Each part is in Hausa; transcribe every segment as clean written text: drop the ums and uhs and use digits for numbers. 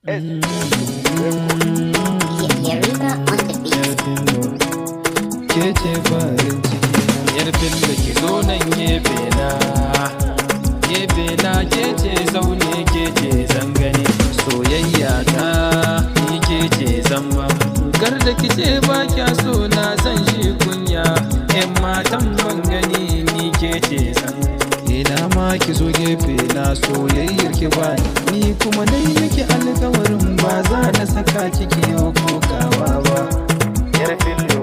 Yarima on the beat. Kece farin ciki yar Bello ki zo nan gefe na kece zaune kece zangane soyayya ta ni kece zamba gar da kice ba kya so na san shi kunya ƴan matan ban gani ni kece zan ina ma ki zo gefe na soyayyar ki ba ni kuma dai miki alƙawarin ba za na saka kiki yau kokawa ba yar Bello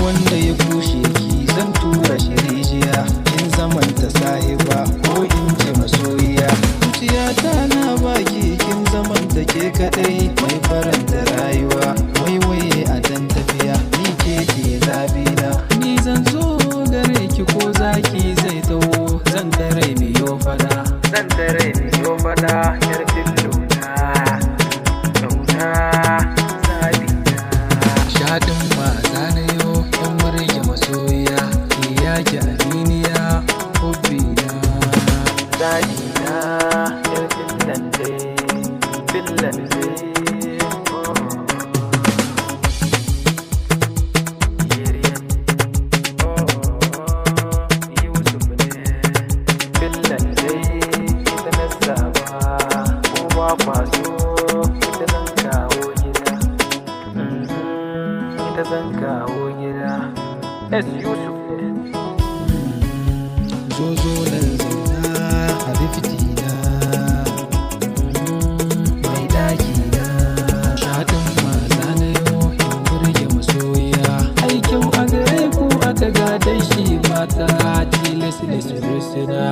wanda ya kushe ki zan tura shi rijiya kin zamanta sahiba ko in ce masoyiya zuciyata na baki kin zamanta ke kadai mai faranta rayuwa waiwaye a dan tafiya ni ke ce zabina ni zan zo gare ki ko zaki zai taho zan tare miyo fada yar Bello na zabina shaɗin maza na yau yan murge masoya ki yaki aminiya hobbina zadina yar Finlande Yusuf ne Finlande ita na saba ko ba kwaso ita zan kawo gida ita zan kawo gida Yusuf zo nan zauna a bifitina mai ɗaki na shaɗin maza na yau in burge masoya ai kyau a gare ku aka gadon shi mata tilas ne su rusuna